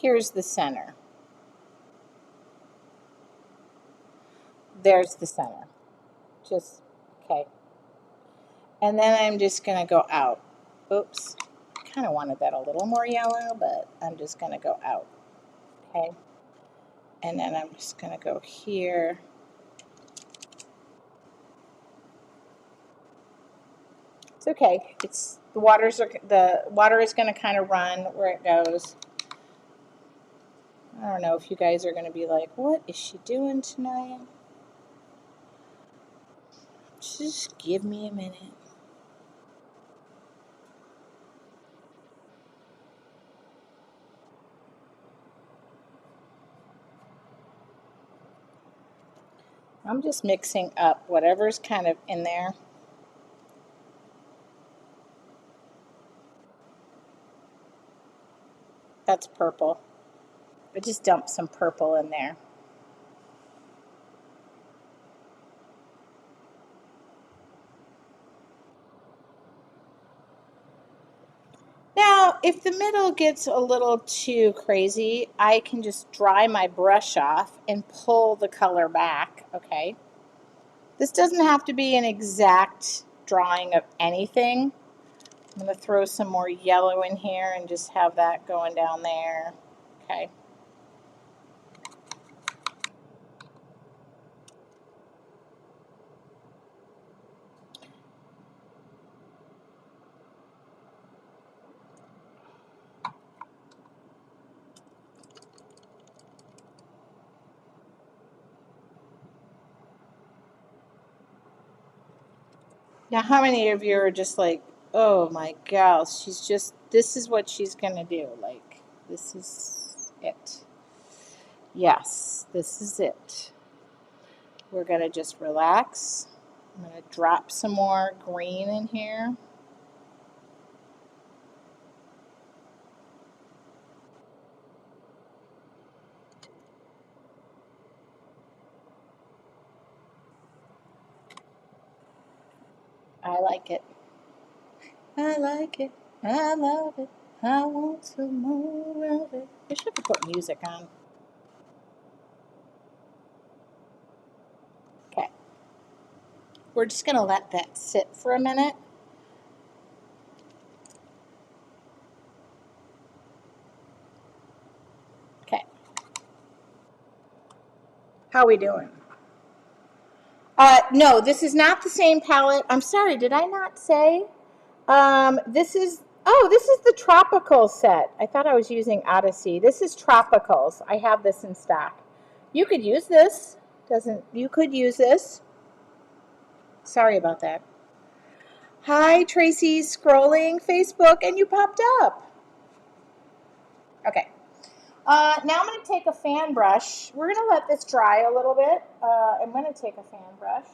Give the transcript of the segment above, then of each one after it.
here's the center. There's the center. Just, okay. And then I'm just going to go out. Oops. Kind of wanted that a little more yellow, but I'm just going to go out. Okay. And then I'm just going to go here. It's okay. It's the water is going to kind of run where it goes. I don't know if you guys are going to be like, what is she doing tonight? Just give me a minute. I'm just mixing up whatever's kind of in there. That's purple. I just dumped some purple in there. Now, if the middle gets a little too crazy, I can just dry my brush off and pull the color back, okay? This doesn't have to be an exact drawing of anything. I'm going to throw some more yellow in here and just have that going down there, okay? Now, how many of you are just like, oh my gosh, this is what she's going to do. Like, this is it. Yes, this is it. We're going to just relax. I'm going to drop some more green in here. I like it. I like it. I love it. I want some more of it. I should have put music on. Okay. We're just going to let that sit for a minute. Okay. How are we doing? No, this is not the same palette. I'm sorry, did I not say? This is the tropical set. I thought I was using Odyssey. This is tropicals. I have this in stock. You could use this. You could use this. Sorry about that. Hi, Tracy, scrolling Facebook and you popped up. Okay. Now I'm going to take a fan brush. We're going to let this dry a little bit. I'm going to take a fan brush.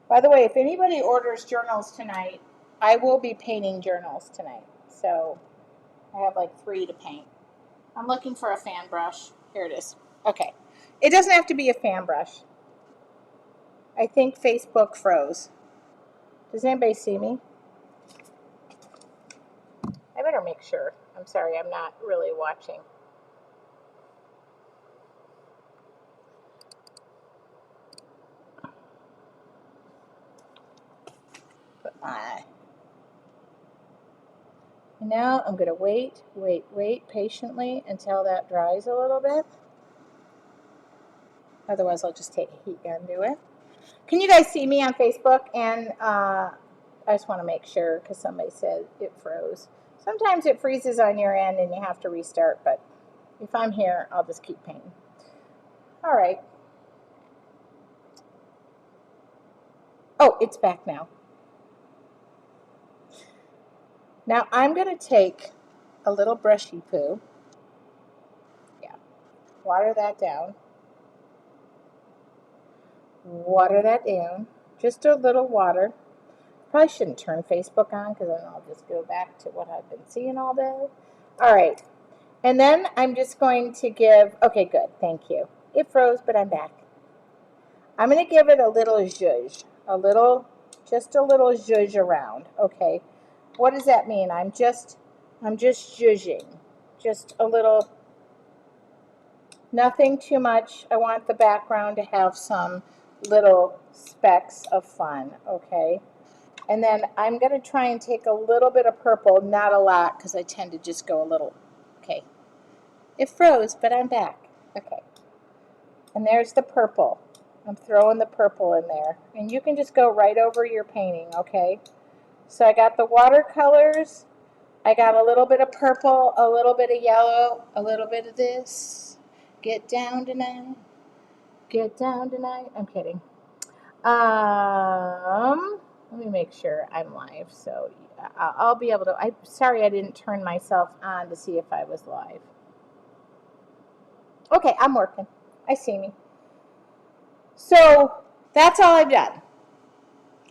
By the way, if anybody orders journals tonight, I will be painting journals tonight. So I have like 3 to paint. I'm looking for a fan brush. Here it is. Okay. It doesn't have to be a fan brush. I think Facebook froze. Does anybody see me? I better make sure. I'm sorry, I'm not really watching. Put my... Now I'm going to wait patiently until that dries a little bit. Otherwise, I'll just take a heat gun to it. Can you guys see me on Facebook? And I just want to make sure because somebody said it froze. Sometimes it freezes on your end and you have to restart, but if I'm here, I'll just keep painting. All right. Oh, it's back now. Now I'm going to take a little brushy poo. Yeah. Water that down. Water that down. Just a little water. Probably shouldn't turn Facebook on because then I'll just go back to what I've been seeing all day. All right. And then I'm just going to give, okay, good, thank you. It froze, but I'm back. I'm going to give it a little zhuzh, just a little zhuzh around, okay? What does that mean? I'm just zhuzhing. just a little, nothing too much. I want the background to have some little specks of fun, okay? And then I'm going to try and take a little bit of purple, not a lot, because I tend to just go a little, okay. It froze, but I'm back. Okay. And there's the purple. I'm throwing the purple in there. And you can just go right over your painting, okay? So I got the watercolors. I got a little bit of purple, a little bit of yellow, a little bit of this. Get down tonight. Get down tonight. I'm kidding. Let me make sure I'm live. So I'll be able to. I'm sorry I didn't turn myself on to see if I was live. Okay, I'm working. I see me. So that's all I've done.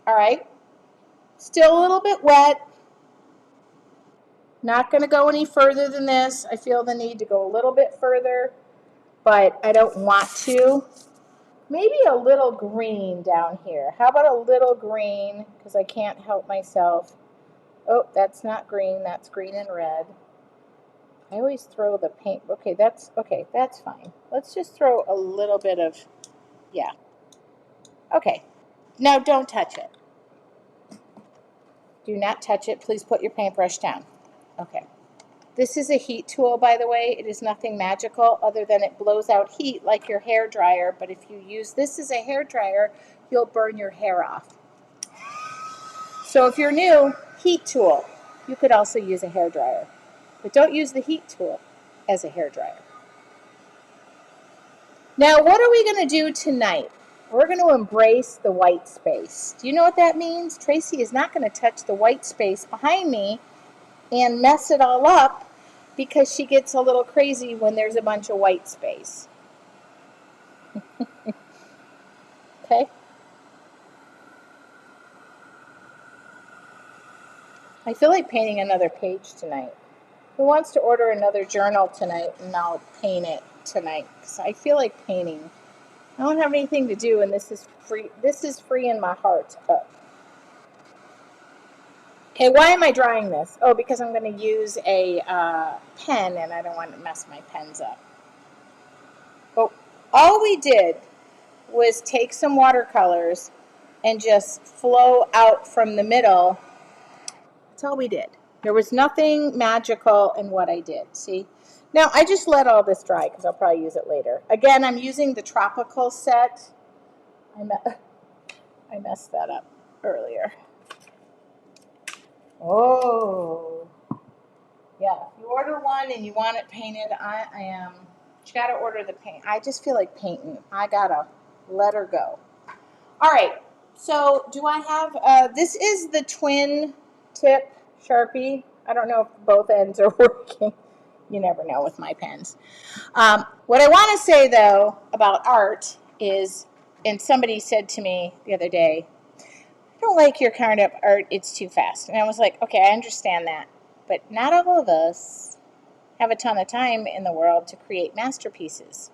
All right. Still a little bit wet. Not going to go any further than this. I feel the need to go a little bit further, but I don't want to. Maybe a little green down here. How about a little green? Because I can't help myself. Oh, that's not green. That's green and red. I always throw the paint. Okay, that's fine. Let's just throw a little bit of, yeah. Okay. Now don't touch it. Do not touch it. Please put your paintbrush down. Okay. This is a heat tool, by the way. It is nothing magical other than it blows out heat like your hair dryer. But if you use this as a hair dryer, you'll burn your hair off. So if you're new, heat tool. You could also use a hair dryer. But don't use the heat tool as a hair dryer. Now, what are we going to do tonight? We're going to embrace the white space. Do you know what that means? Tracy is not going to touch the white space behind me and mess it all up because she gets a little crazy when there's a bunch of white space. Okay? I feel like painting another page tonight. Who wants to order another journal tonight and I'll paint it tonight? Because I feel like painting. I don't have anything to do and this is free. This is free in my heart. Okay, why am I drawing this? Oh, because I'm going to use a pen and I don't want to mess my pens up. But all we did was take some watercolors and just flow out from the middle. That's all we did. There was nothing magical in what I did, see? Now, I just let all this dry because I'll probably use it later. Again, I'm using the tropical set. I messed that up earlier. Oh, yeah. If you order one and you want it painted, you got to order the paint. I just feel like painting. I got to let her go. All right. So do I have, this is the twin tip Sharpie. I don't know if both ends are working. You never know with my pens. What I want to say, though, about art is, and somebody said to me the other day, I don't like your kind of art, it's too fast. And I was like, okay, I understand that. But not all of us have a ton of time in the world to create masterpieces.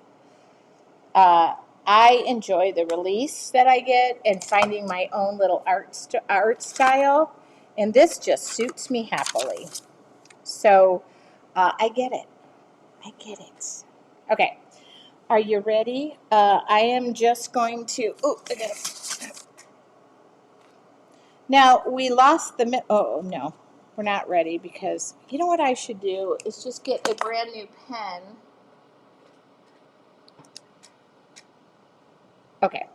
I enjoy the release that I get and finding my own little art style. And this just suits me happily. So I get it. I get it. Okay. Are you ready? I am just going to, I got it. Now, we lost the, oh, no, we're not ready because, you know what I should do is just get a brand new pen. Okay,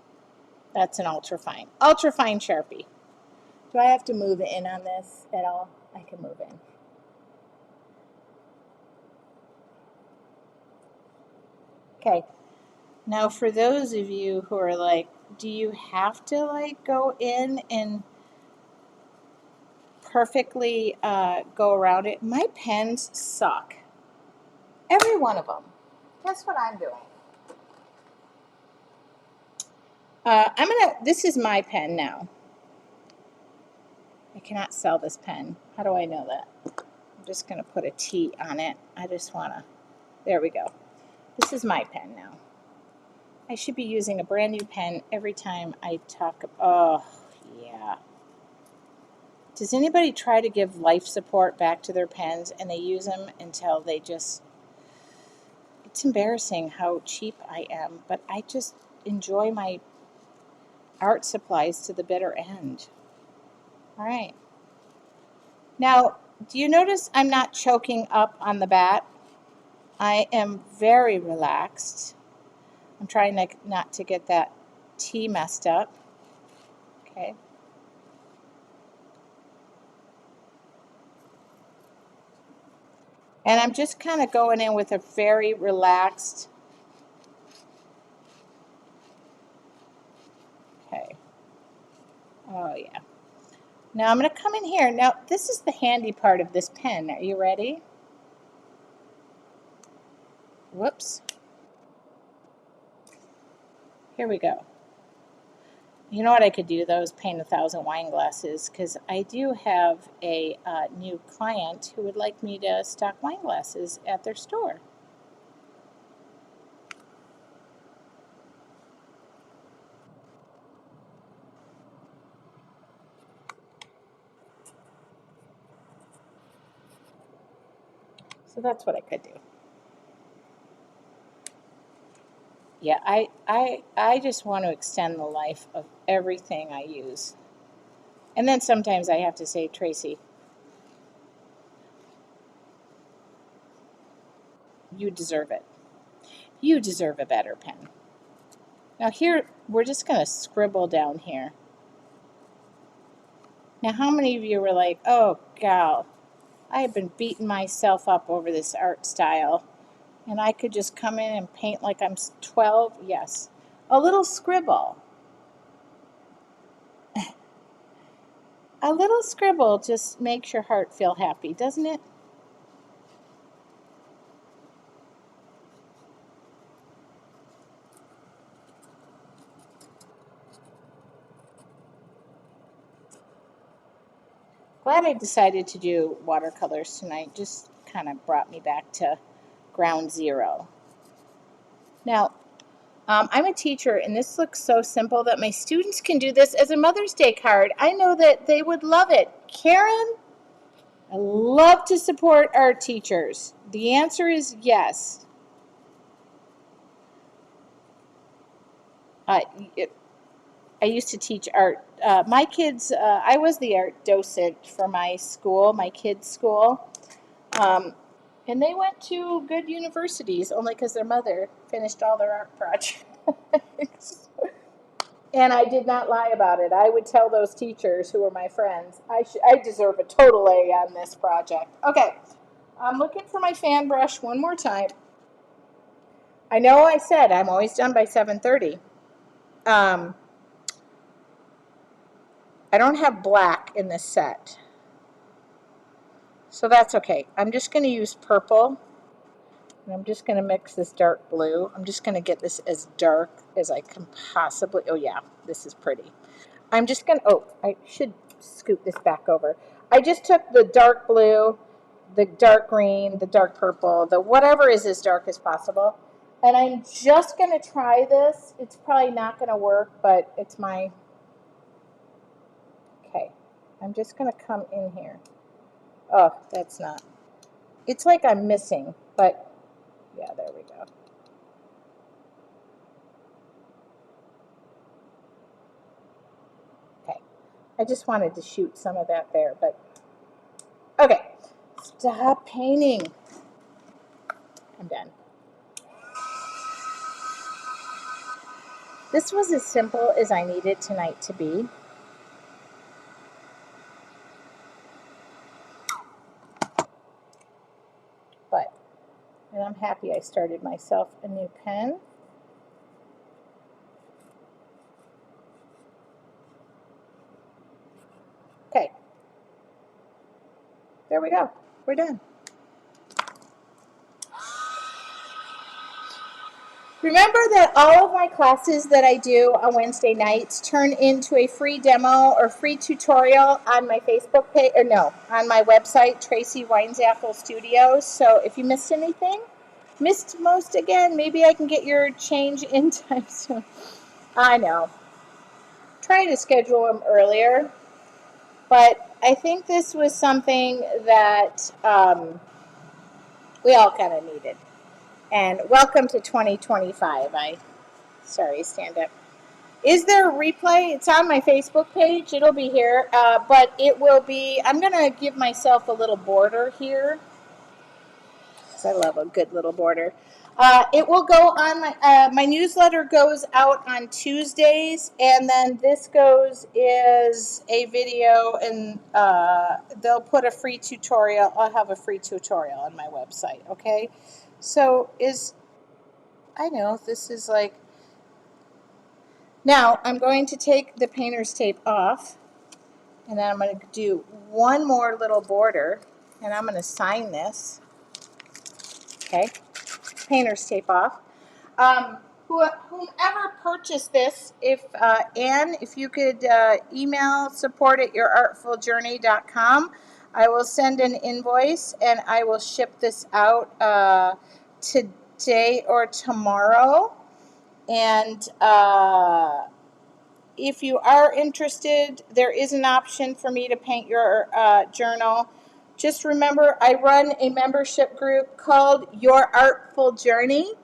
that's an ultrafine Sharpie. Do I have to move in on this at all? I can move in. Okay, now for those of you who are like, do you have to like go in and perfectly go around it? My pens suck. Every one of them. Guess what I'm doing? This is my pen now. I cannot sell this pen. How do I know that? I'm just going to put a T on it. I just want to, there we go. This is my pen now. I should be using a brand new pen every time I talk. Oh, yeah. Does anybody try to give life support back to their pens and they use them until they just, it's embarrassing how cheap I am, but I just enjoy my art supplies to the bitter end. All right. Now, do you notice I'm not choking up on the bat? I am very relaxed. I'm trying not to get that T messed up. Okay. And I'm just kind of going in with a very relaxed. Okay. Oh, yeah. Now I'm going to come in here. Now, this is the handy part of this pen. Are you ready? Whoops. Here we go. You know what I could do, though, is paint 1,000 wine glasses, because I do have a new client who would like me to stock wine glasses at their store. So that's what I could do. Yeah, I just want to extend the life of everything I use. And then sometimes I have to say, Tracy, you deserve it. You deserve a better pen. Now here, we're just going to scribble down here. Now, how many of you were like, oh, gal, I have been beating myself up over this art style, and I could just come in and paint like I'm 12? Yes. A little scribble. A little scribble just makes your heart feel happy, doesn't it? Glad I decided to do watercolors tonight. Just kind of brought me back to ground zero. Now, I'm a teacher, and this looks so simple that my students can do this as a Mother's Day card. I know that they would love it. Karen, I love to support our teachers. The answer is yes. Uh, I used to teach art. My kids, I was the art docent for my school, my kids' school. And they went to good universities only because their mother finished all their art projects. And I did not lie about it. I would tell those teachers who were my friends, I deserve a total A on this project. Okay, I'm looking for my fan brush one more time. I know I said I'm always done by 7:30. Um, I don't have black in this set, so that's okay. I'm just going to use purple, and I'm just going to mix this dark blue. I'm just going to get this as dark as I can possibly. Oh yeah, this is pretty. I'm just going to, oh, I should scoot this back over. I just took the dark blue, the dark green, the dark purple, the whatever is as dark as possible. And I'm just going to try this. It's probably not going to work, but it's my, okay. I'm just going to come in here. Oh, that's not, it's like I'm missing, but yeah, there we go. Okay. I just wanted to shoot some of that there, but okay. Stop painting. I'm done. This was as simple as I needed tonight to be. But, and I'm happy I started myself a new pen. Okay. There we go. We're done. Remember that all of my classes that I do on Wednesday nights turn into a free demo or free tutorial on my Facebook page, or no, on my website, Tracy Whimsical Studios. So if you missed anything, missed most again, maybe I can get your change in time soon. I know. Trying to schedule them earlier, but I think this was something that we all kind of needed. And welcome to 2025. Sorry, stand up. Is there a replay? It's on my Facebook page. It'll be here, but it will be. I'm gonna give myself a little border here, because I love a good little border. It will go on my newsletter goes out on Tuesdays, and then this goes is a video, and they'll put a free tutorial. I'll have a free tutorial on my website. Okay, so I know this is like. Now I'm going to take the painter's tape off, and then I'm going to do one more little border, and I'm going to sign this. Okay, painter's tape off. Whomever purchased this, if Anne, if you could email support@yourartfuljourney.com, I will send an invoice and I will ship this out today or tomorrow. And if you are interested, there is an option for me to paint your journal. Just remember, I run a membership group called Your Artful Journey,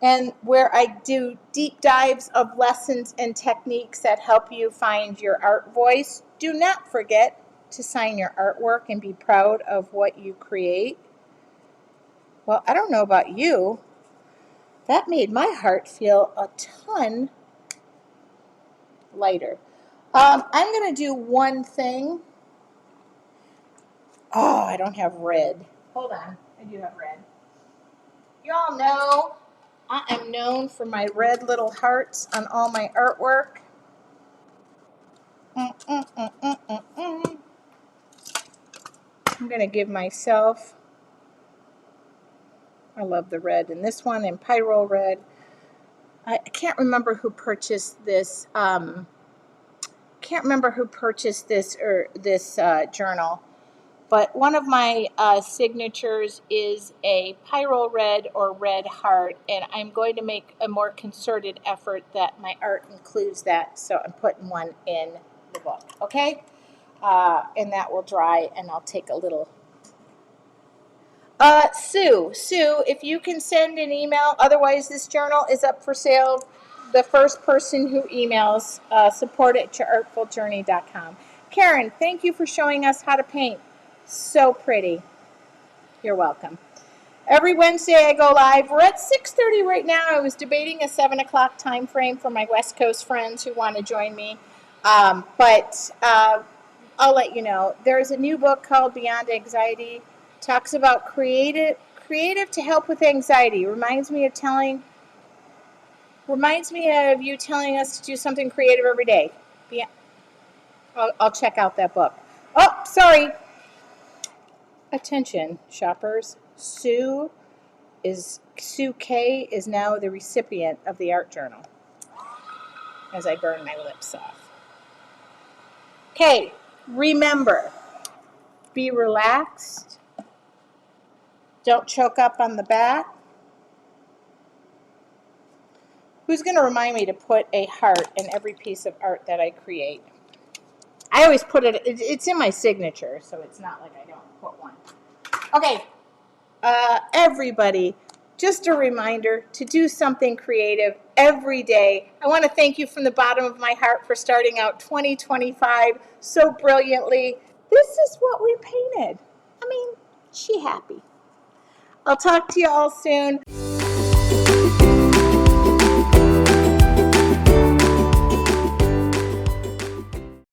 and where I do deep dives of lessons and techniques that help you find your art voice. Do not forget to sign your artwork and be proud of what you create. Well, I don't know about you. That made my heart feel a ton lighter. I'm going to do one thing. Oh, I don't have red. Hold on. I do have red. Y'all know I am known for my red little hearts on all my artwork. I'm going to give myself, I love the red in this one, and Pyro Red. I can't remember who purchased this. Journal. But one of my signatures is a Pyro Red or Red Heart, and I'm going to make a more concerted effort that my art includes that, so I'm putting one in the book, okay? And that will dry, and I'll take a little. Sue, if you can send an email, otherwise this journal is up for sale. The first person who emails, support@yourartfuljourney.com. Karen, thank you for showing us how to paint. So pretty. You're welcome. Every Wednesday I go live. We're at 6:30 right now. I was debating a 7 o'clock time frame for my West Coast friends who want to join me. But I'll let you know. There's a new book called Beyond Anxiety. Talks about creative to help with anxiety. Reminds me of you telling us to do something creative every day. I'll check out that book. Oh, sorry. Attention, shoppers. Sue K is now the recipient of the art journal as I burn my lips off. Okay, remember, be relaxed. Don't choke up on the back. Who's going to remind me to put a heart in every piece of art that I create? I always put it's in my signature, so it's not like I don't put one. Okay, everybody, just a reminder to do something creative every day. I want to thank you from the bottom of my heart for starting out 2025 so brilliantly. This is what we painted. I mean, she happy. I'll talk to you all soon.